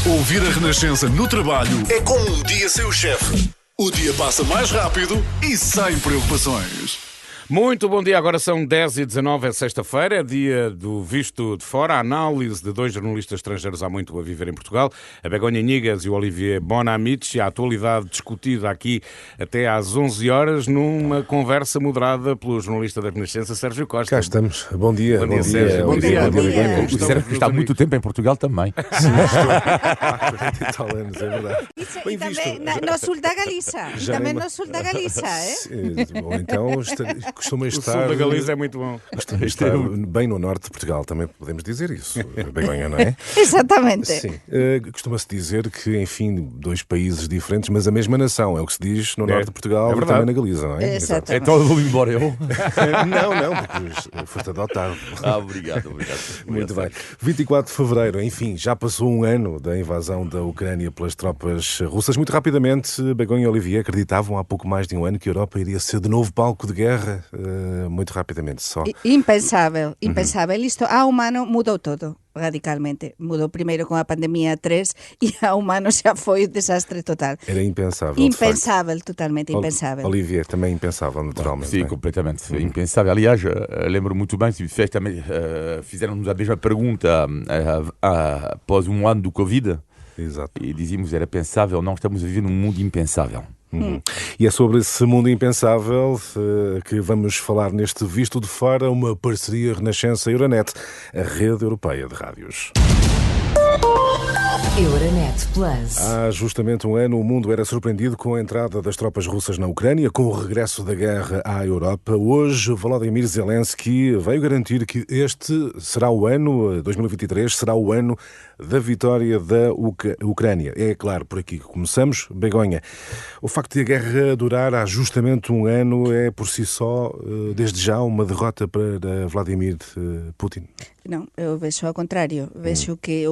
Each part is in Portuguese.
Ouvir a Renascença no trabalho é como um dia sem o chefe. O dia passa mais rápido e sem preocupações. Muito bom dia, agora são 10h19, é sexta-feira, é dia do Visto de Fora, a análise de dois jornalistas estrangeiros há muito a viver em Portugal, a Begonha Inigas e o Olivier Bonamici, a atualidade discutida aqui até às 11 horas, numa conversa moderada pelo jornalista da Renascença, Sérgio Costa. Cá estamos, bom dia. Bom dia, Sérgio. Bom dia. Como O Sérgio está há muito tempo em Portugal também. Sim, há 40 e tal anos, é verdade. E também no sul da Galiza. E também no sul da Galiza, Ou então costuma O estar... sul da Galiza é muito bom. Costuma estar bem no norte de Portugal, também podemos dizer isso, Begonha, não é? Exatamente. Sim. Costuma-se dizer que, enfim, dois países diferentes, mas a mesma nação. É o que se diz no norte de Portugal e também na Galiza, não é? Exatamente. Então eu vou embora, eu. Não, porque foste adotado. Obrigado. Muito bem. 24 de fevereiro, enfim, já passou um ano da invasão da Ucrânia pelas tropas russas. Muito rapidamente, Begonha e Olivier acreditavam há pouco mais de um ano que a Europa iria ser de novo palco de guerra? Muito rapidamente, só. Impensável. Isto há um ano mudou todo. Radicalmente. Mudou primeiro com a pandemia 3 e há um ano já foi um desastre total. Era impensável. Impensável, totalmente impensável. Olivier, também impensável, naturalmente. Sim, completamente impensável. Aliás, lembro muito bem, fizeram-nos a mesma pergunta após um ano do Covid. Exato. E dizíamos, era pensável, não estamos a viver num mundo impensável. E é sobre esse mundo impensável que vamos falar neste Visto de Fora, uma parceria Renascença-Euronet, a rede europeia de rádios. Euronet Plus. Há justamente um ano o mundo era surpreendido com a entrada das tropas russas na Ucrânia, com o regresso da guerra à Europa. Hoje, Volodymyr Zelensky veio garantir que este será o ano, 2023, será o ano da vitória da Ucrânia. É claro, por aqui que começamos. Begonha, o facto de a guerra durar há justamente um ano é por si só, desde já, uma derrota para Vladimir Putin? Não, eu vejo ao contrário. Vejo que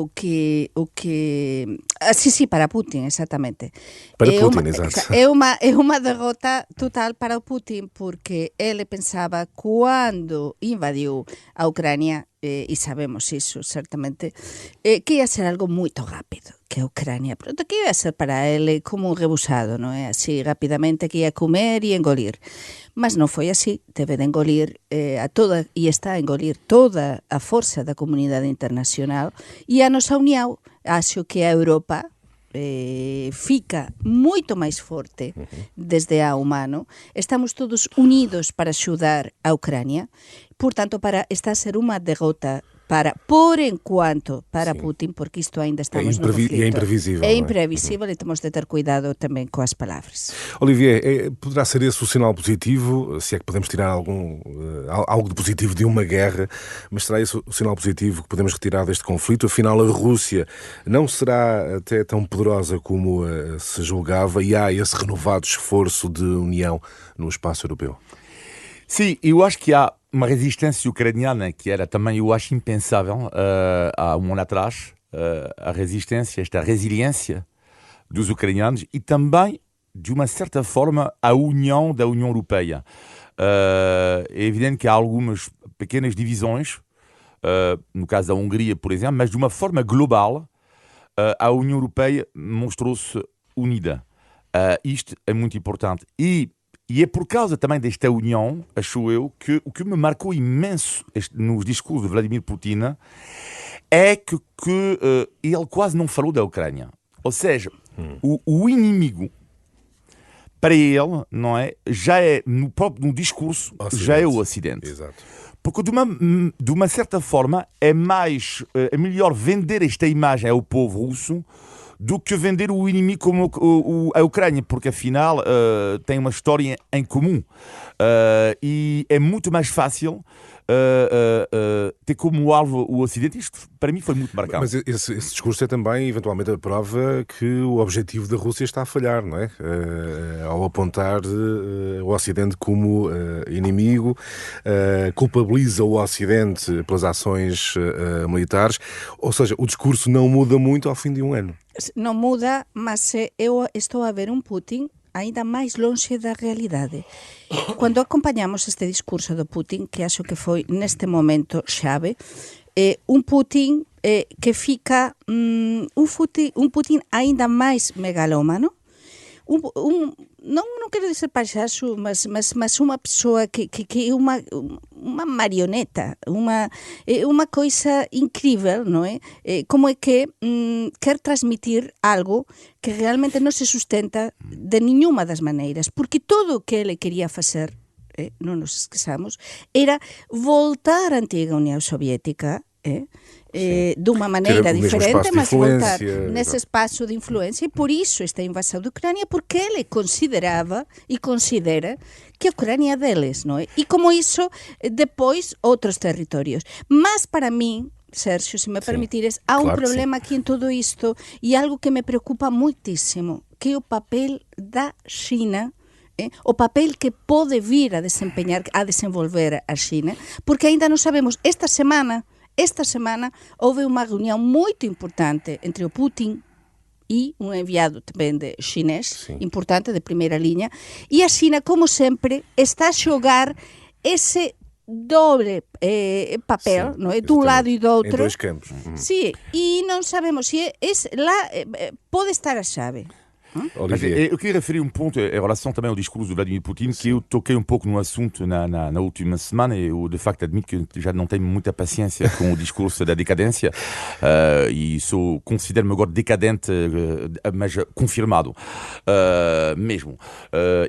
sim, para Putin, exatamente. Para Putin, exato. É uma derrota total para o Putin, porque ele pensava, quando invadiu a Ucrânia, e sabemos isso, certamente, que ia ser algo muito rápido, que a Ucrânia, pronto, que ia ser para ele como um rebusado, não é? Assim, rapidamente, que ia comer e engolir. Mas não foi assim, teve de engolir e está a engolir toda a força da comunidade internacional e a nosa união. Acho que a Europa fica muito mais forte desde há um ano. Estamos todos unidos para ajudar a Ucrânia. Portanto, está a ser uma derrota por enquanto, para Putin, porque isto ainda estamos no conflito. E é imprevisível. É imprevisível e temos de ter cuidado também com as palavras. Olivier, poderá ser esse o sinal positivo, se é que podemos tirar algo de positivo de uma guerra, mas será esse o sinal positivo que podemos retirar deste conflito? Afinal, a Rússia não será até tão poderosa como se julgava e há esse renovado esforço de união no espaço europeu? Sim, eu acho que há uma resistência ucraniana que era também, eu acho, impensável há um ano atrás. A resistência, esta resiliência dos ucranianos e também, de uma certa forma, a união da União Europeia. É evidente que há algumas pequenas divisões, no caso da Hungria, por exemplo, mas de uma forma global, a União Europeia mostrou-se unida. Isto é muito importante. E é por causa também desta união, acho eu, que o que me marcou imenso nos discursos de Vladimir Putin é que ele quase não falou da Ucrânia. Ou seja, o inimigo, para ele, não é, já é, no discurso, já é o Ocidente. Exato. Porque de uma certa forma é melhor vender esta imagem ao povo russo do que vender o inimigo como a Ucrânia, porque afinal tem uma história em comum e é muito mais fácil ter como alvo o Ocidente. Isto para mim foi muito marcante. Mas esse discurso é também eventualmente a prova que o objetivo da Rússia está a falhar, não é? Ao apontar o Ocidente como inimigo, culpabiliza o Ocidente pelas ações militares, ou seja, o discurso não muda muito ao fim de um ano. Não muda, mas eu estou a ver um Putin ainda mais longe da realidade. Quando acompanhamos este discurso do Putin, que acho que foi neste momento chave, um Putin que fica um Putin ainda mais megalómano, não quero dizer palhaço, mas uma pessoa que é uma marioneta, uma coisa incrível, não é? Como é que quer transmitir algo que realmente não se sustenta de nenhuma das maneiras, porque tudo o que ele queria fazer, não nos esqueçamos, era voltar à antiga União Soviética, de uma maneira diferente, mas voltar nesse espaço de influência, e por isso esta invasão da Ucrânia, porque ele considerava e considera que a Ucrânia é deles, não é? E como isso, depois, outros territórios. Mas para mim, Sérgio, se me permitires, há um problema aqui em tudo isto, e algo que me preocupa muitíssimo, que é o papel da China, o papel que pode vir a desenvolver a China, porque ainda não sabemos. Esta semana houve uma reunião muito importante entre o Putin e um enviado também chinês, importante, de primeira linha, e a China, como sempre, está a jogar esse doble papel, não é? De um lado e do outro. Em dois campos. Sim, e não sabemos se lá pode estar a chave. Mas eu queria referir um ponto em relação também ao discurso do Vladimir Putin, que eu toquei um pouco no assunto na última semana, e eu de facto admito que já não tenho muita paciência com o discurso da decadência, e considero-me agora decadente, mas confirmado mesmo,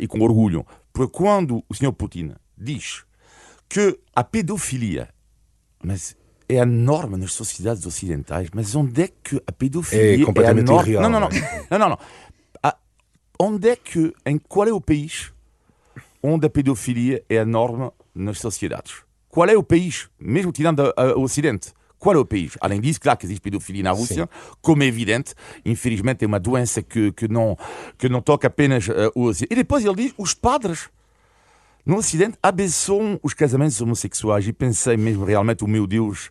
e com orgulho. Porque quando o Sr. Putin diz que a pedofilia, mas é a norma nas sociedades ocidentais, mas onde é que a pedofilia é completamente irreal? Não. Qual é o país onde a pedofilia é a norma nas sociedades? Qual é o país, mesmo tirando o Ocidente? Qual é o país? Além disso, claro que existe pedofilia na Rússia, como é evidente. Infelizmente é uma doença que não toca apenas o Ocidente. E depois ele diz, os padres no Ocidente abençoam os casamentos homossexuais. E pensei mesmo, realmente, o meu Deus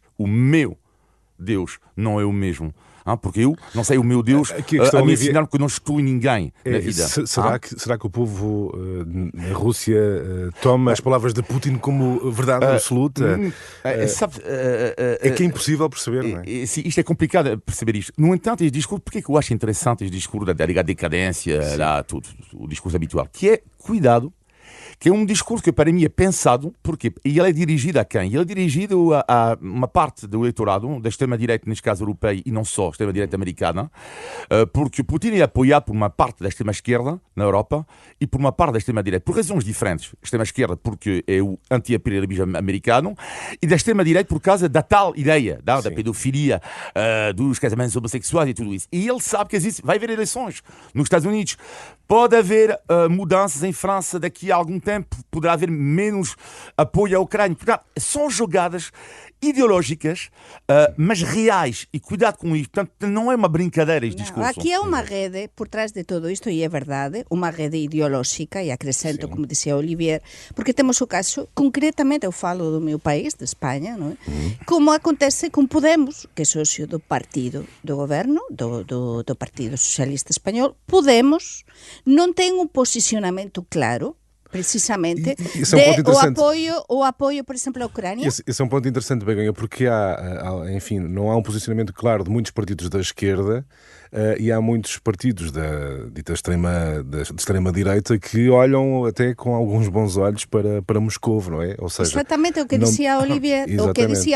não é o mesmo. Porque eu, não sei, o meu Deus a me ensinar que eu não estou em ninguém na vida. Será que o povo na Rússia toma as palavras de Putin como verdade absoluta? É que é impossível perceber, não é? Sim, isto é complicado perceber isto. No entanto, este discurso, porque é que eu acho interessante este discurso da decadência, o discurso habitual, que é cuidado, que é um discurso que para mim é pensado, porque ele é dirigido a quem? Ele é dirigido a uma parte do eleitorado, da extrema-direita, neste caso europeia, e não só, extrema-direita americana, porque Putin é apoiado por uma parte da extrema-esquerda na Europa e por uma parte da extrema-direita, por razões diferentes. Extrema-esquerda porque é o anti-imperialismo americano, e da extrema-direita por causa da tal ideia, da pedofilia, dos casamentos homossexuais e tudo isso. E ele sabe que vai haver eleições nos Estados Unidos. Pode haver mudanças em França daqui a algum tempo, poderá haver menos apoio à Ucrânia. Portanto, são jogadas ideológicas, mas reais. E cuidado com isto. Portanto, não é uma brincadeira este discurso. Aqui há uma rede por trás de tudo isto, e é verdade, uma rede ideológica, e acrescento, como dizia Olivier, porque temos o caso, concretamente, eu falo do meu país, de Espanha, não é? Como acontece com Podemos, que é sócio do partido do governo, do Partido Socialista Espanhol. Podemos não tem um posicionamento claro, precisamente, o apoio, por exemplo, à Ucrânia. Esse é um ponto interessante, Begonha, porque enfim, não há um posicionamento claro de muitos partidos da esquerda, e há muitos partidos da extrema-direita que olham até com alguns bons olhos para Moscovo, não é? Ou seja, exatamente o que dizia Olivier,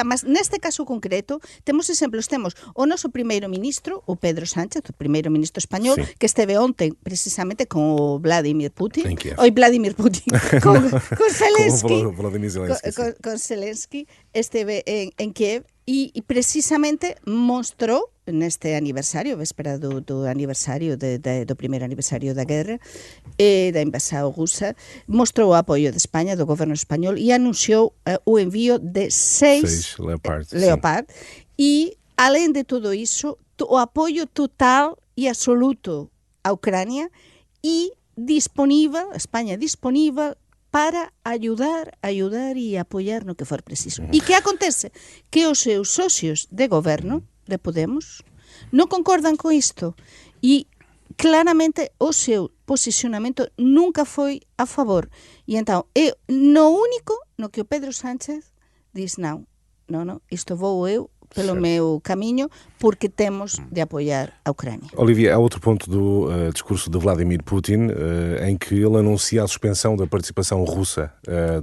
mas neste caso concreto temos exemplos, temos o nosso primeiro-ministro, o Pedro Sánchez, o primeiro-ministro espanhol, que esteve ontem precisamente com o Vladimir Putin, com Zelensky, com Zelensky, esteve em Kiev, e precisamente mostrou neste aniversario, véspera do aniversario do primeiro aniversario da guerra e da invasão russa, mostrou o apoio de Espanha, do governo espanhol, e anunciou o envio de 6 Leopard. E, além de tudo isso, o apoio total e absoluto à Ucrânia, e disponível, Espanha disponível para ajudar e apoiar no que for preciso. E que acontece? Que os seus socios de governo de Podemos não concordam com isto, e claramente o seu posicionamento nunca foi a favor. E então é no único no que o Pedro Sánchez diz: não, isto vou eu pelo Certo. meu caminho, porque temos de apoiar a Ucrânia. Olivia, há outro ponto do discurso de Vladimir Putin em que ele anuncia a suspensão da participação russa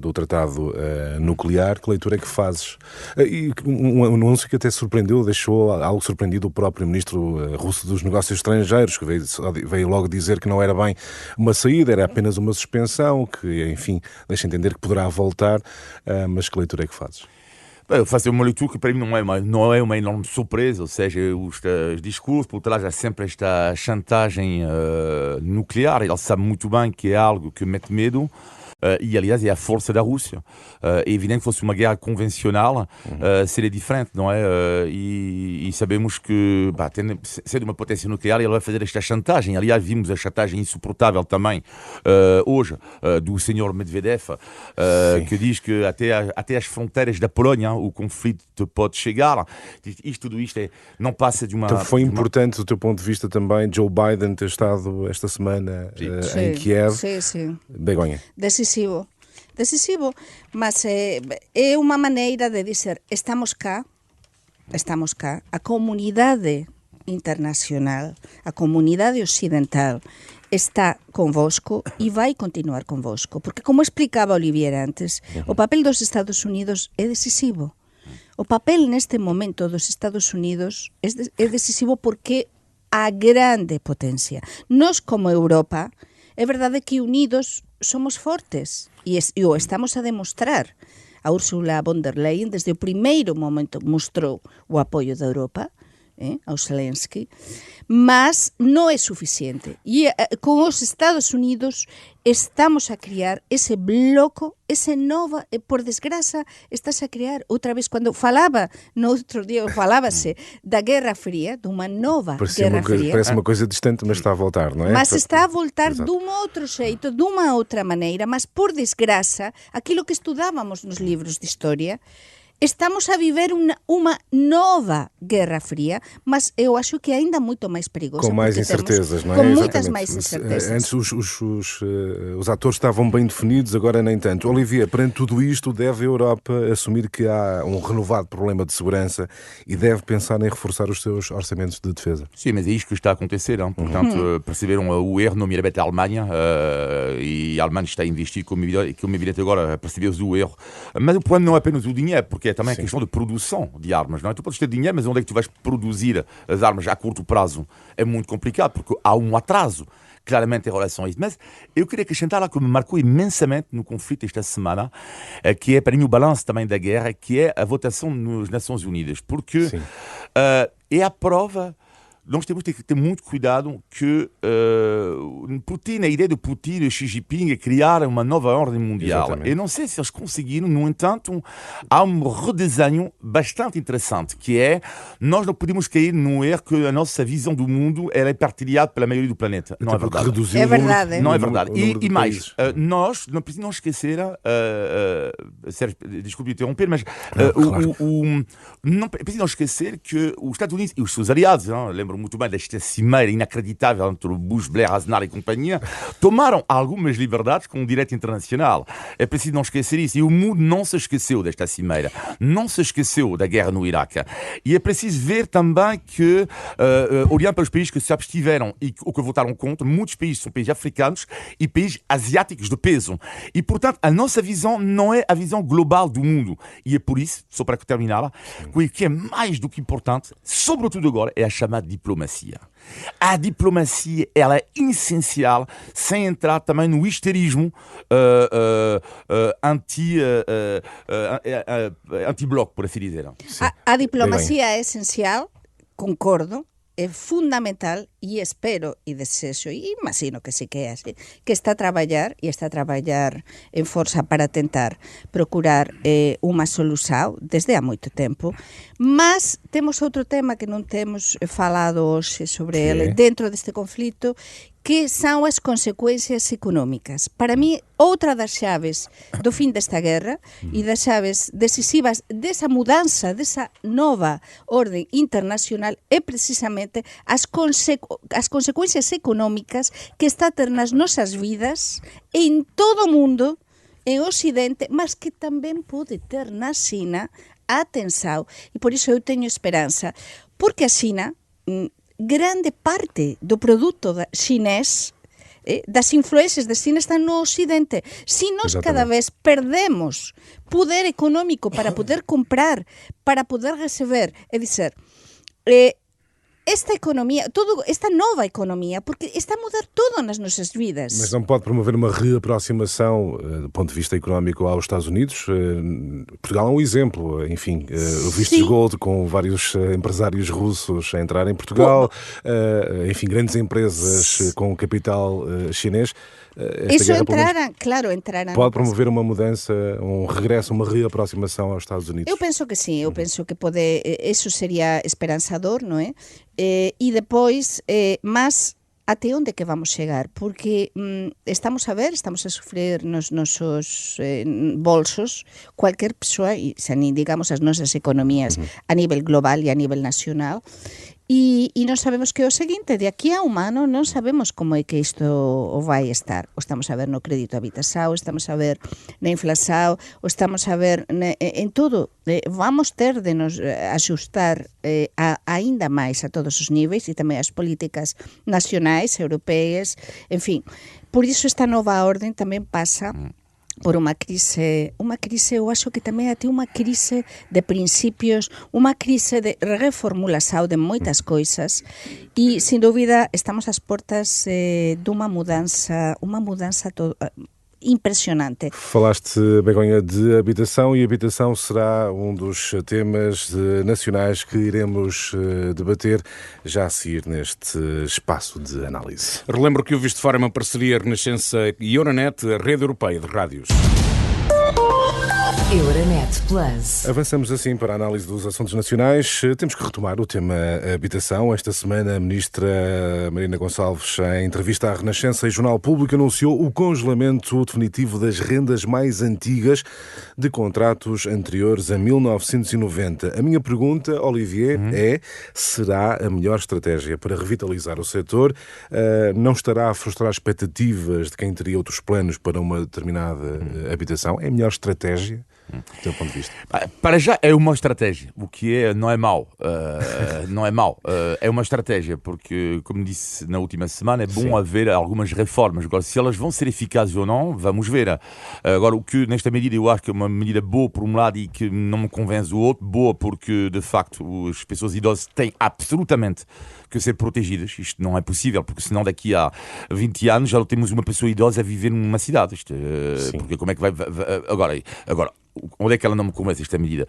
do tratado nuclear. Que leitura é que fazes? E um anúncio que até surpreendeu, deixou algo surpreendido o próprio ministro russo dos Negócios Estrangeiros, que veio logo dizer que não era bem uma saída, era apenas uma suspensão, que, enfim, deixa entender que poderá voltar. Mas que leitura é que fazes? Eu faço uma leitura que para mim não é uma enorme surpresa, ou seja, os discursos por trás há sempre esta chantagem nuclear. Ele sabe muito bem que é algo que mete medo. E, aliás, é a força da Rússia. É evidente que fosse uma guerra convencional, seria diferente, não é? E sabemos que, sendo uma potência nuclear, ele vai fazer esta chantagem. Aliás, vimos a chantagem insuportável também, hoje, do senhor Medvedev, que diz que até as fronteiras da Polónia o conflito pode chegar. Tudo isto não passa de uma... Então foi importante, do teu ponto de vista também, Joe Biden ter estado esta semana em Kiev. Sim. Begonha. Decisivo, mas é uma maneira de dizer estamos cá, a comunidade internacional, a comunidade ocidental está convosco e vai continuar convosco, porque como explicaba Olivier antes, o papel dos Estados Unidos é decisivo. O papel neste momento dos Estados Unidos é decisivo porque a grande potencia. Nós como Europa, é verdade que unidos somos fortes e o estamos a demostrar. A Ursula von der Leyen desde o primeiro momento mostrou o apoio da Europa ao Zelensky, mas não é suficiente. E com os Estados Unidos estamos a criar esse bloco, essa nova, por desgraça, estás a criar outra vez, quando falava, no outro dia falava-se da Guerra Fria, de uma nova Guerra Fria. Parece uma coisa distante, mas está a voltar, não é? Mas está a voltar Exato. de um outro jeito, de uma outra maneira, mas por desgraça, aquilo que estudávamos nos livros de história, estamos a viver uma nova Guerra Fria, mas eu acho que ainda muito mais perigosa. Com mais incertezas, não é? Com muitas Exatamente. mais incertezas. Antes os atores estavam bem definidos, agora nem tanto. Olivia, perante tudo isto, deve a Europa assumir que há um renovado problema de segurança e deve pensar em reforçar os seus orçamentos de defesa? Sim, mas é isto que está a acontecer. Portanto, perceberam o erro nomeadamente da Alemanha, e a Alemanha está a investir, como evidente agora, percebeu-se o erro. Mas o problema não é apenas o dinheiro, porque é também a questão de produção de armas, não é? Tu podes ter dinheiro, mas onde é que tu vais produzir as armas a curto prazo? É muito complicado, porque há um atraso, claramente, em relação a isso. Mas eu queria acrescentar lá que me marcou imensamente no conflito esta semana, que é para mim o balanço também da guerra, que é a votação nas Nações Unidas, porque é a prova. Nós temos que ter muito cuidado que Putin, a ideia de Putin e Xi Jinping é criar uma nova ordem mundial. Exatamente. Eu não sei se eles conseguiram, no entanto, há um redesenho bastante interessante, que é, nós não podemos cair no erro que a nossa visão do mundo é partilhada pela maioria do planeta. Não é verdade. É verdade. Não é verdade. E mais, nós não precisamos esquecer, Sérgio, desculpe interromper, mas não precisamos esquecer que os Estados Unidos e os seus aliados, lembro muito bem desta cimeira inacreditável entre Bush, Blair, Aznar e companhia, tomaram algumas liberdades com o direito internacional. É preciso não esquecer isso. E o mundo não se esqueceu desta cimeira. Não se esqueceu da guerra no Iraque. E é preciso ver também que, olhando para os países que se abstiveram ou que votaram contra, muitos países são países africanos e países asiáticos de peso. E, portanto, a nossa visão não é a visão global do mundo. E é por isso, só para terminar, que o que é mais do que importante, sobretudo agora, é a chamada diplomacia. A diplomacia, ela é essencial, sem entrar também no histerismo anti-bloco, por assim dizer. A diplomacia é essencial, concordo, é fundamental e espero e desejo, e imagino que sí que é así, que está a traballar en forza para tentar procurar unha solución desde há moito tempo, mas temos outro tema que non temos falado hoxe sobre ele dentro deste conflito, que são as consecuencias económicas. Para mí, outra das chaves do fin desta guerra e das chaves decisivas desa mudanza, desa nova orden internacional é precisamente as consecuencias económicas que está a ter nas nosas vidas en todo o mundo, en Occidente, mas que tamén pode ter na China atenção, e por isso eu tenho esperança, porque a China, grande parte do produto chinês, das influências da China estão no Ocidente. Se nós cada vez perdemos poder económico para poder comprar, para poder receber, é dizer, esta economia, esta nova economia, porque está a mudar tudo nas nossas vidas. Mas não pode promover uma reaproximação do ponto de vista económico aos Estados Unidos? Portugal é um exemplo, enfim, o Vistos Gold com vários empresários russos a entrar em Portugal, enfim, grandes empresas com capital chinês. Isso entrará. Pode promover uma mudança, um regresso, uma reaproximação aos Estados Unidos? Eu penso que sim, eu penso que isso seria esperançador, não é? E depois, mas até onde é que vamos chegar? Porque estamos a sofrer nos nosos bolsos qualquer pessoa, e se nem digamos as nossas economias a nível global e a nível nacional, e non sabemos que é o seguinte, de aquí a un ano non sabemos como é que isto vai estar. O estamos a ver no crédito a habitação, estamos a ver na inflação, o estamos a ver en todo. Vamos ter de nos ajustar ainda máis a todos os níveis e tamén as políticas nacionais, europeias, en fin. Por iso esta nova orden tamén pasa por uma crise, eu acho que também até uma crise de princípios, uma crise de reformulação de muitas coisas e, sem dúvida, estamos às portas de uma mudança impressionante. Falaste, Begonha, de habitação, e habitação será um dos temas nacionais que iremos debater já a seguir neste espaço de análise. Relembro que o Visto de Fora é uma parceria Renascença e Euronet, a rede europeia de rádios. Euronet Plus. Avançamos assim para a análise dos assuntos nacionais. Temos que retomar o tema habitação. Esta semana a ministra Marina Gonçalves, em entrevista à Renascença e Jornal Público, anunciou o congelamento definitivo das rendas mais antigas de contratos anteriores a 1990. A minha pergunta, Olivier, será a melhor estratégia para revitalizar o setor? Não estará a frustrar as expectativas de quem teria outros planos para uma determinada habitação? É a melhor estratégia? Do teu ponto de vista? Para já é uma estratégia, o que não é mau. Não é mau. É uma estratégia, porque, como disse na última semana, é bom haver algumas reformas. Agora, se elas vão ser eficazes ou não, vamos ver. Agora, o que nesta medida eu acho que é uma medida boa por um lado e que não me convence do outro, boa porque, de facto, as pessoas idosas têm absolutamente que ser protegidas. Isto não é possível, porque senão daqui a 20 anos já temos uma pessoa idosa a viver numa cidade. Porque como é que vai... Agora, onde é que ela não me convence esta medida?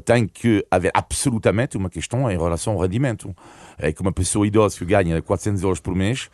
Tem que haver absolutamente uma questão em relação ao rendimento. É que uma pessoa idosa que ganha 400 euros por mês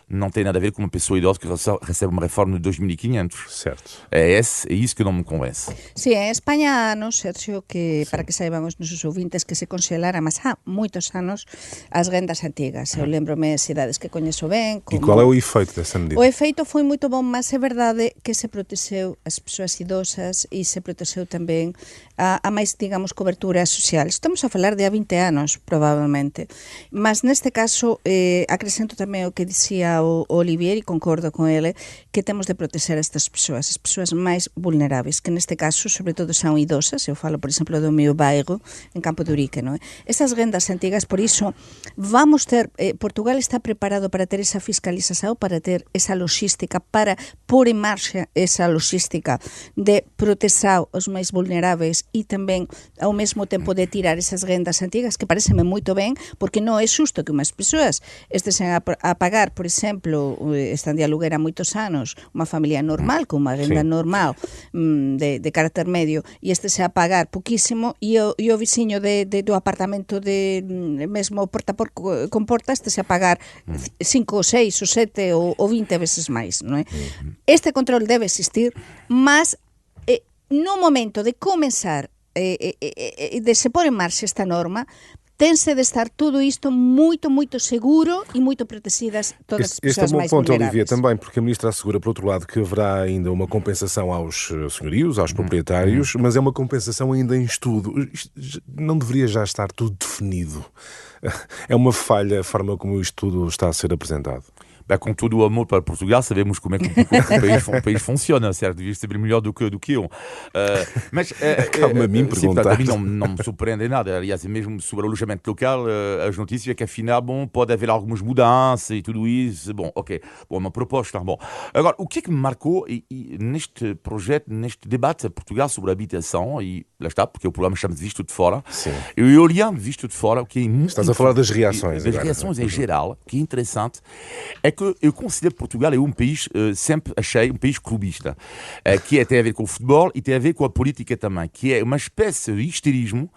não tem nada a ver com uma pessoa idosa que recebe uma reforma de 2.500. Certo. É isso que não me convence. Sim, em Espanha há anos, Sergio, que para que saibamos os nosos ouvintes, que se congelaram, mas há muitos anos, as rendas antigas. Eu lembro-me de cidades que conheço bem. E qual é o efeito dessa medida? O efeito foi muito bom, mas é verdade que se protegeu as pessoas idosas e se protegeu também a mais, digamos, cobertura social. Estamos a falar de há 20 anos, provavelmente. Mas neste caso, acrescento também o que dizia o Olivier, e concordo com ele, que temos de proteger estas pessoas, as pessoas mais vulneráveis, que neste caso, sobretudo, são idosas. Eu falo, por exemplo, do meu bairro, em Campo de Urique, não é? Estas rendas antigas, por isso, vamos ter... Portugal está preparado para ter essa fiscalização, para ter essa logística, para pôr em marcha essa logística de proteção aos mais vulneráveis e também, ao mesmo tempo, de tirar essas rendas antigas, que parece-me muito bem, porque não é justo que umas pessoas estejam a pagar, por exemplo, están de aluguer há muitos anos, uma família normal, com uma renda normal de carácter médio, e este a pagar pouquíssimo, e o vizinho do apartamento mesmo porta con porta, a pagar 5, 6, 7 ou 20 veces máis, non é? Este control debe existir, mas no momento de comenzar de se pôr en marcha esta norma, tense de estar tudo isto muito, muito seguro e muito protegidas todas as pessoas mais vulneráveis. Este é um bom ponto, Olivia, também, porque a Ministra assegura, por outro lado, que haverá ainda uma compensação aos senhorios, aos proprietários, mas é uma compensação ainda em estudo. Não deveria já estar tudo definido? É uma falha a forma como o estudo está a ser apresentado? com todo o amor para Portugal, sabemos como é que o país funciona, certo? Devias saber melhor do que eu. Mas calma a mim perguntar. A mim não me surpreende nada. Aliás, mesmo sobre o alojamento local, as notícias é que afinal, pode haver algumas mudanças e tudo isso. Bom, ok. Bom, uma proposta. Bom, agora, o que é que me marcou neste projeto, neste debate a Portugal sobre a habitação, e lá está, porque o programa chama-se Visto de Fora. Sim. Eu olhando Visto de Fora, o que é muito... Estás a falar das reações. Das reações em geral, o que é interessante, é que eu considero que Portugal é um país, sempre achei, um país clubista, que tem a ver com o futebol e tem a ver com a política também, que é uma espécie de histerismo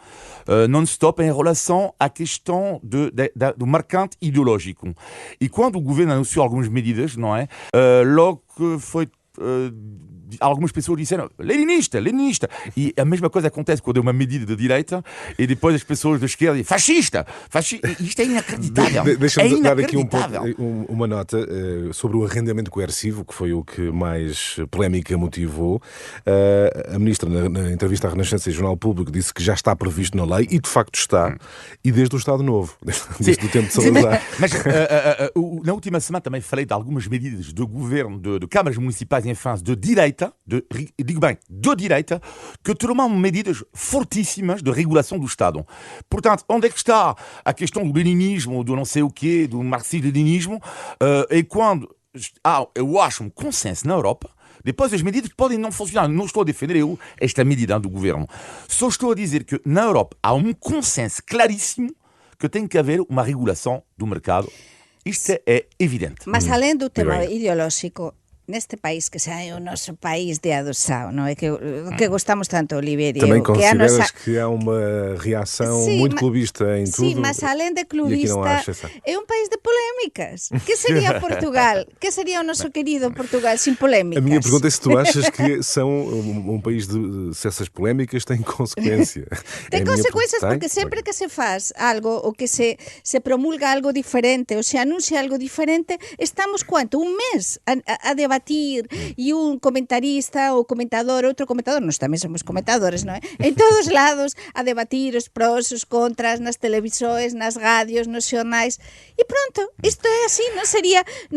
non-stop em relação à questão do marcante ideológico. E quando o governo anunciou algumas medidas, não é? Logo que foi... algumas pessoas disseram leninista. E a mesma coisa acontece quando é uma medida de direita e depois as pessoas da esquerda dizem fascista. Isto é inacreditável. Deixa-me dar aqui uma nota sobre o arrendamento coercivo, que foi o que mais polémica motivou. A ministra, na entrevista à Renascença e Jornal Público, disse que já está previsto na lei, e de facto está, e desde o Estado Novo, desde o tempo de Salazar. Mas na última semana também falei de algumas medidas do governo, de câmaras municipais em France de direita, digo bem, de direita, que tomam medidas fortíssimas de regulação do Estado. Portanto, onde é que está a questão do leninismo, do não sei o quê, do marxismo-leninismo, e quando eu acho um consenso na Europa, depois as medidas podem não funcionar. Não estou a defender esta medida do governo. Só estou a dizer que na Europa há um consenso claríssimo que tem que haver uma regulação do mercado. Isto é evidente. Mas além do tema ideológico, neste país que xa é o noso país de adoção, non é? Que gostamos tanto, Oliveira. Também consideras que há uma reação muito clubista em tudo? Sim, mas além de clubista, é un país de polémicas. Que sería Portugal? Que sería o noso querido Portugal sin polémicas? A minha pergunta é se tu achas que são um país se essas polémicas têm consequência. Tem consecuencias porque sempre que se faz algo ou que se promulga algo diferente ou se anuncia algo diferente, estamos quanto? Un mes a debatir e un comentarista ou comentador, outro comentador, nós tamén somos comentadores, non é? En todos lados a debatir os prós, os contras, nas televisões, nas radios, nos xornais, e pronto, isto é así, non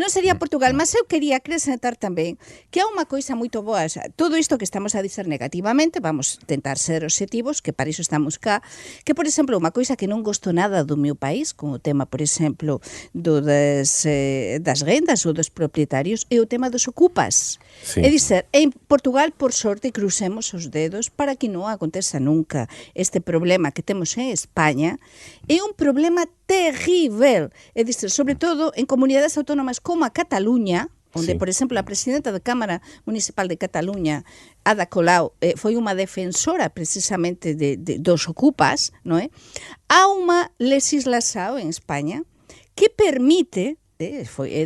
sería Portugal. Mas eu quería acrescentar tamén que há unha coisa moito boa, todo isto que estamos a dizer negativamente, vamos tentar ser objetivos, que para iso estamos cá, que, por exemplo, unha coisa que non gosto nada do meu país, con o tema, por exemplo, das rendas ou dos propietarios, é o tema dos ocupas. Sim. É dizer, en Portugal, por sorte, crucemos os dedos para que non aconteça nunca. Este problema que temos en España é un problema terrível. É dizer, sobre todo en comunidades autónomas como a Cataluña, onde, por exemplo, a presidenta da Cámara Municipal de Cataluña, Ada Colau, foi unha defensora precisamente dos ocupas, non é? Há unha legislación en España que permite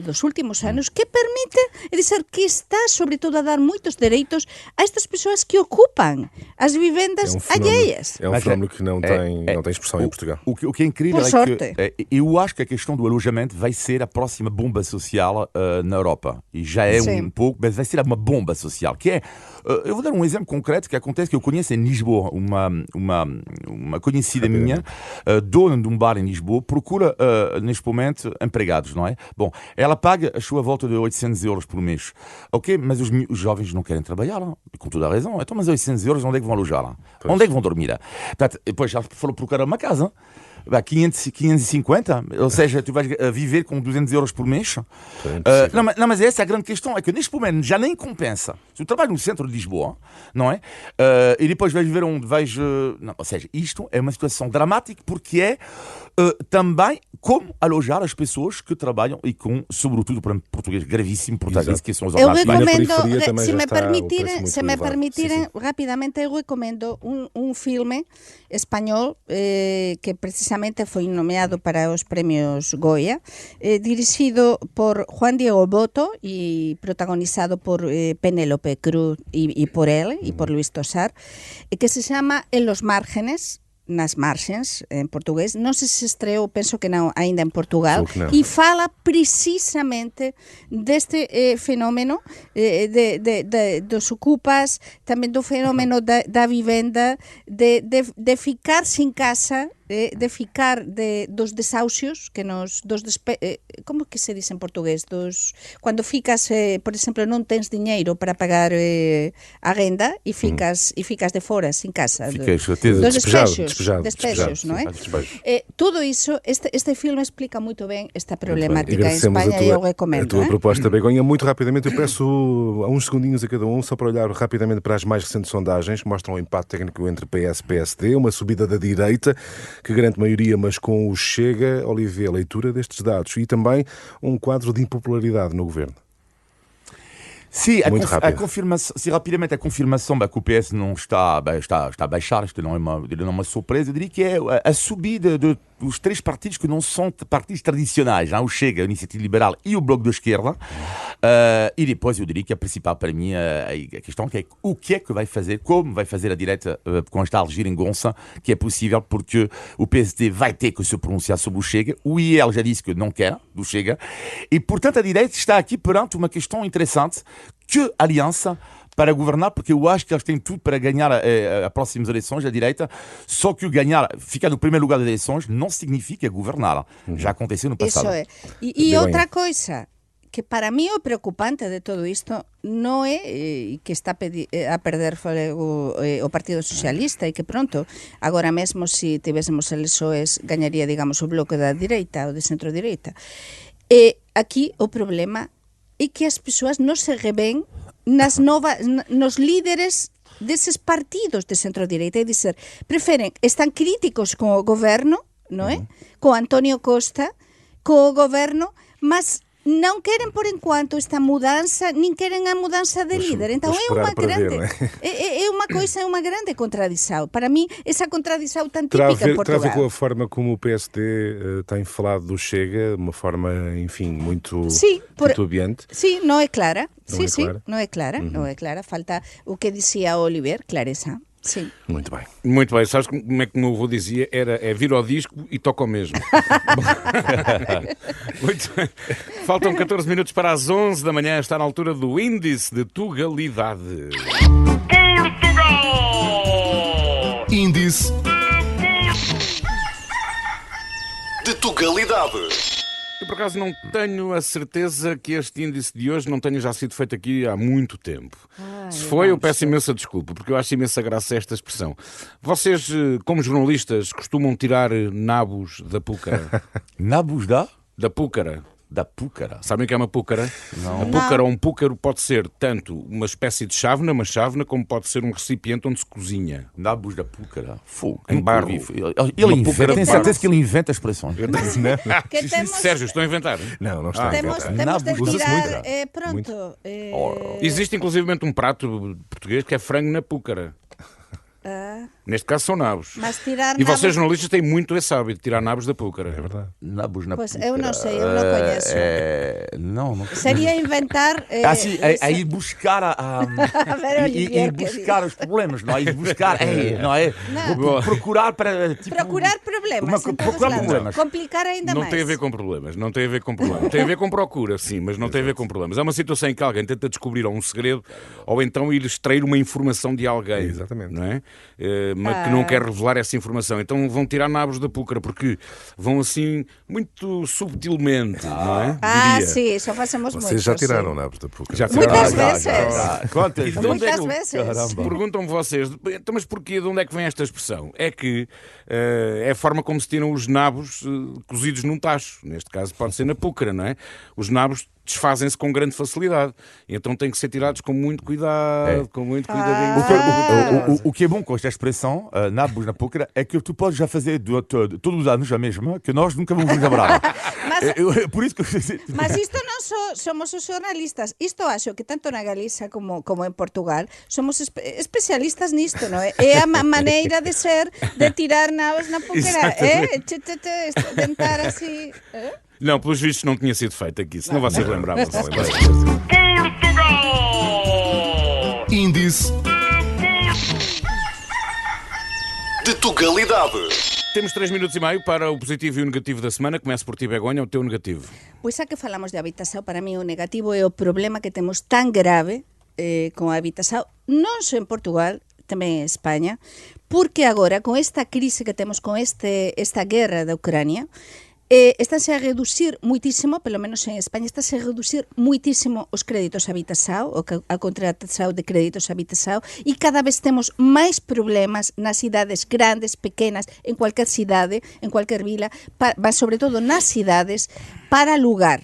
dos últimos anos, que permite, é dizer, que está sobre todo a dar moitos dereitos a estas persoas que ocupan as vivendas alheias. É um fenómeno que não tem expressão em Portugal. O que é incrível é que eu acho que a questão do alojamento vai ser a próxima bomba social na Europa. E já é um pouco, mas vai ser uma bomba social, que é, eu vou dar um exemplo concreto que acontece, que eu conheço em Lisboa, uma conhecida minha, dona de um bar em Lisboa, procura neste momento empregados, não é? Bom, ela paga a sua volta de 800 euros por mês. Ok, mas os jovens não querem trabalhar, com toda a razão. Então, mas 800 euros, onde é que vão alojar? Pois. Onde é que vão dormir? Portanto, depois ela falou procurar uma casa. 550, ou seja, tu vais viver com 200 euros por mês. Não, mas essa é a grande questão, é que neste momento já nem compensa. Se tu trabalhas no centro de Lisboa, não é? E depois vais viver onde vais... ou seja, isto é uma situação dramática porque é também como alojar as pessoas que trabalham e com, sobretudo para português gravíssimo, portanto, que são os ordenados. Eu recomendo, se me permitirem, rapidamente, eu recomendo um filme espanhol que precisamente foi nomeado para os premios Goya, dirigido por Juan Diego Boto e protagonizado por Penélope Cruz e por él, e por Luis Tosar, que se chama En los márgenes, nas margens, en portugués. Non sei se estreou, penso que non, ainda en Portugal, e fala precisamente deste fenómeno dos ocupas, tamén do fenómeno da vivenda, de ficar sin casa de ficar dos desahucios que como que se diz en portugués? Cando ficas, por exemplo, non tens diñeiro para pagar a renda e ficas de fora, sin casa. Dos despexos, non é? Tudo iso, este filme explica moito ben esta problemática en España e eu recomendo. A tua proposta, Begonha, muito rapidamente, eu peço a uns segundinhos a cada um, só para olhar rapidamente para as mais recentes sondagens que mostram o empate técnico entre PS e PSD, uma subida da direita que garante maioria, mas com o Chega. Olivier, leitura destes dados e também um quadro de impopularidade no governo. Sim, rapidamente a confirmação que o PS não está a baixar, isto não é uma surpresa. Eu diria que é a subida dos três partidos que não são partidos tradicionais, o Chega, a Iniciativa Liberal e o Bloco de Esquerda. E depois eu diria que a principal para mim a questão é o que é que vai fazer, como vai fazer a direita com esta geringonça, que é possível porque o PSD vai ter que se pronunciar sobre o Chega, o IEL já disse que não quer do Chega, e portanto a direita está aqui perante uma questão interessante, que aliança para governar, porque eu acho que eles têm tudo para ganhar as próximas eleições, a direita, só que ganhar, ficar no primeiro lugar das eleições, não significa governar. Já aconteceu no passado. Isso é. E outra coisa, que para mí o preocupante de todo isto non é que está a perder o Partido Socialista e que pronto, agora mesmo se tivésemos eleições gañaría, digamos, o bloque da direita ou de centro-direita. Aquí o problema é que as persoas non se revén nos líderes deses partidos de centro-direita, é dizer, están críticos con o goberno, non é? Co Antonio Costa, co goberno, mas non queren por enquanto esta mudanza, nin queren a mudanza de líder. Então é unha grande é unha grande contradição. Para mim, essa contradição tão típica em Portugal. Terá a ver com a forma como o PSD tem falado do Chega, de uma forma, enfim, muito titubeante. Sim, não é clara. Não é clara. Falta o que dizia Oliver, clareza. Sim. Muito bem. Muito bem. Sabes como é que o meu avô dizia? É vir ao disco e toca o mesmo. Muito bem. Faltam 14 minutos para as 11 da manhã. Está na altura do Índice de Tugalidade. Portugal! Índice de Tugalidade. Eu, por acaso, não tenho a certeza que este índice de hoje não tenha já sido feito aqui há muito tempo. Se foi, eu peço imensa desculpa, porque eu acho imensa graça esta expressão. Vocês, como jornalistas, costumam tirar nabos da púcara? Nabos da? Da púcara. Da púcara. Sabem o que é uma púcara? Não. A púcara ou um púcaro pode ser tanto uma espécie de chávena, como pode ser um recipiente onde se cozinha. Nabos da púcara. Fogo. Em barro. Ele inventa, tenho certeza que ele inventa expressões. Sérgio, estou a inventar? Não está a inventar. Temos de tirar, pronto. Existe inclusivamente um prato português que é frango na púcara. Neste caso são nabos. E vocês jornalistas têm muito esse hábito de tirar nabos da púcara. É verdade. Nabos na pois púcara. Eu não sei, eu não conheço. Não. Seria inventar... ir buscar ir buscar os problemas, não é? Ir buscar, não é? Procurar para... procurar problemas. Procurar problemas. Complicar ainda mais. Não tem a ver com problemas. Tem a ver com procura, sim, mas não tem a ver com problemas. É uma situação em que alguém tenta descobrir um segredo ou então ir extrair uma informação de alguém. Exatamente. Não é? Mas que não quer revelar essa informação. Então vão tirar nabos da púcara, porque vão assim muito subtilmente, não é? Diria. Sim, isso fazemos muito. Vocês já tiraram nabos da púcara? Já muitas vezes. Muitas vezes. Perguntam-me vocês, então, mas porquê? De onde é que vem esta expressão? É que é a forma como se tiram os nabos cozidos num tacho. Neste caso pode ser na púcara, não é? Os nabos desfazem-se com grande facilidade. Então têm que ser tirados com muito cuidado, com muito cuidadinho. O que é bom com esta expressão, nabos na púcara, é que tu podes já fazer todos os anos a mesma, que nós nunca vamos lembrar. Por isso que... Mas isto non somos os jornalistas. Isto acho que tanto na Galiza como en Portugal somos especialistas nisto, non é? É a maneira de ser, de tirar nabos na púcara. Tentar así... Não, pelos vistos não tinha sido feito aqui, senão vocês lembravam-se. Portugal! Índice de Tugalidade. Temos 3 minutos e meio para o positivo e o negativo da semana. Começo por ti, Begonha, o teu negativo. Pois, xa que falamos de habitação, para mí o negativo é o problema que temos tan grave con a habitação, non só en Portugal, tamén en España, porque agora, con esta crise que temos, con esta guerra da Ucrania, estáse a reducir muitísimo, pelo menos en España, estáse a reducir muitísimo os créditos habitação, a contratação de créditos habitação, e cada vez temos máis problemas nas cidades grandes, pequenas, en cualquier cidade, en cualquier vila, mas sobre todo nas cidades, para alugar.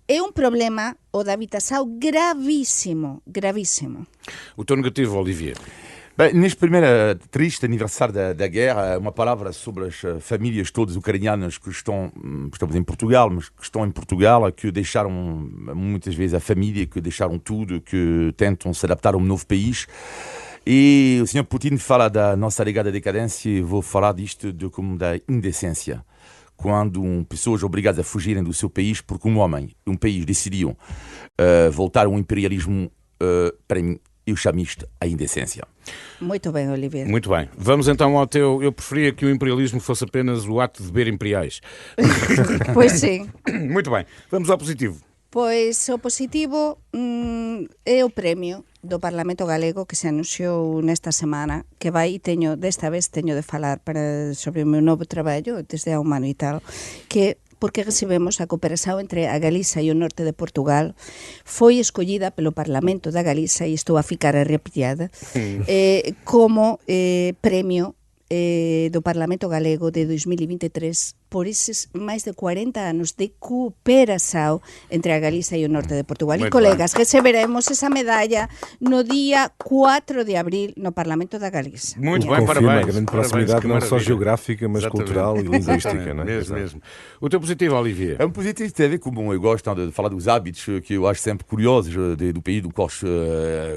É um problema, o da habitação, gravíssimo, gravíssimo. O teu negativo, Olivier? Bem, neste primeiro triste aniversário da guerra, uma palavra sobre as famílias todas ucranianas que estamos em Portugal, mas que estão em Portugal, que deixaram muitas vezes a família, que deixaram tudo, que tentam se adaptar a um novo país. E o Sr. Putin fala da nossa alegada decadência e vou falar disto como da indecência. Quando pessoas obrigadas a fugirem do seu país porque um país decidiu voltar a um imperialismo, para mim, eu chamo isto a indecência. Muito bem, Olivier. Muito bem. Vamos então ao teu... Eu preferia que o imperialismo fosse apenas o ato de beber imperiais. Pois sim. Muito bem. Vamos ao positivo. Pois o positivo é o premio do Parlamento Galego que se anunciou nesta semana, que vai, desta vez teño de falar sobre o meu novo traballo desde há un ano e tal, que porque recibemos a cooperación entre a Galiza e o norte de Portugal, foi escollida pelo Parlamento da Galiza, e estou a ficar arrepiada, como premio do Parlamento Galego de 2023 por esses máis de 40 anos de cooperación entre a Galiza e o norte de Portugal. E, colegas, receberemos esa medalla no día 4 de abril no Parlamento da Galiza. Muito bem, confirma parabéns. A grande proximidade, não só geográfica, mas Exatamente. cultural e linguística. Não é? Mesmo. O teu positivo, Olivier? É um positivo que tem a ver com, eu gosto de falar dos hábitos que eu acho sempre curiosos do país do qual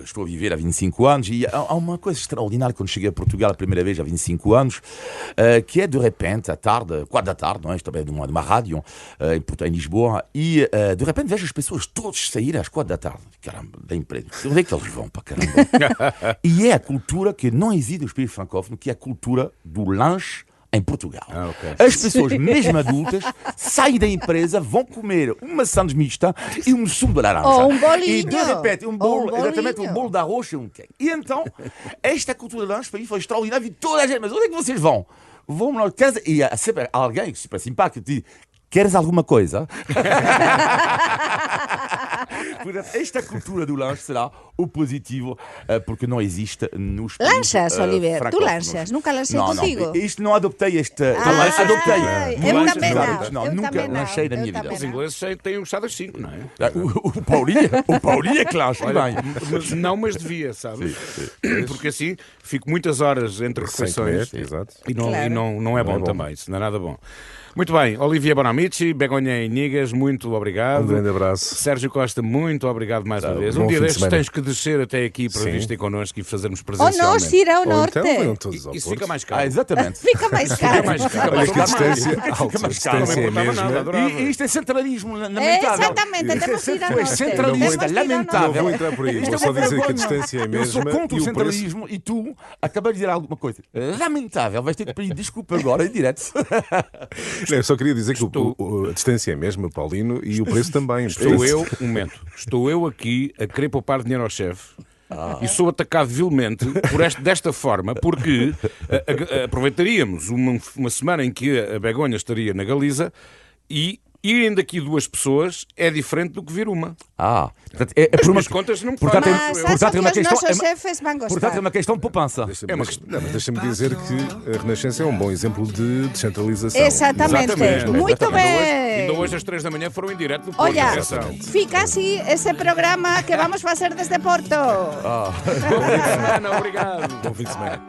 estou a viver há 25 anos, e há uma coisa extraordinária quando cheguei a Portugal a primeira vez há 25 anos, que é de repente, à tarde, 4 da tarde, não é? Estou bem numa rádio em Lisboa, e de repente vejo as pessoas todas saírem às 4 da tarde. Caramba, da empresa. Onde é que eles vão, para caramba? E é a cultura que não existe nos países francófonos, que é a cultura do lanche em Portugal. Okay. As pessoas, mesmo adultas, saem da empresa, vão comer uma sandes mista e um sumo de laranja. Ou um bolinho. E de repente, exatamente, bolinho. um bolo de arroz e um queijo. E então, esta cultura de lanche para mim foi extraordinária. E toda a gente, mas onde é que vocês vão? Vão lá, e há sempre alguém que super simpático que diz: queres alguma coisa? Portanto, esta cultura do lanche será o positivo, porque não existe nos países Lanchas, Olivier? Tu francófonos. lanchas? Nunca lancei Não, contigo? Isto não adoptei este... adoptei. Eu também não. Nunca lanchei na minha vida. Os ingleses têm um chá das 5, não é? O Paulinho é que lancha bem. Não, mas devia, sabes? Porque assim fico muitas horas entre refeições Exato. e Claro. não é bom também, isso não é nada bom. Muito bem, Olivier Bonamici, Begonha Inigas, muito obrigado. Um grande abraço. Sérgio Costa, muito obrigado mais uma vez. bom Um dia fim de destes semana. tens que descer até aqui para vir ter connosco e fazermos Ou presencialmente. nós ir ao Ou norte. então venham todos ao Isso Porto. fica mais caro. Exatamente. Fica mais caro. Olha que a distância, Fica mais caro. distância é Não me importava nada, mesmo. adorava. E isto é centralismo lamentável. Exatamente, temos que ir ao Foi norte. centralista, Temos que ir ao lamentável. norte. Não vou entrar por aí, Isto vou é só uma dizer que a vergonha. distância é a Eu sou mesma contra e o o preço. centralismo e tu acabas de dizer alguma coisa lamentável. Vais ter que pedir desculpa agora em direto. Não, eu só queria dizer que a distância é a mesma, Paulino, e o preço também. Estou eu aqui a querer poupar dinheiro ao chefe. E sou atacado vilmente desta forma, porque aproveitaríamos uma semana em que a Begonha estaria na Galiza e irem daqui 2 pessoas é diferente do que vir uma. Portanto, é por As contas não portanto, podem. Mas acho que os nossos chefes vão Portanto, é gostar. uma questão de poupança. Mas deixa-me dizer que a Renascença é um bom exemplo de descentralização. Exatamente. Muito bem. Ainda hoje às 3 da manhã foram em direto do Porto. Olha, Atenção. fica assim esse programa que vamos fazer desde Porto. Bom fim de semana, obrigado. Bom fim de semana.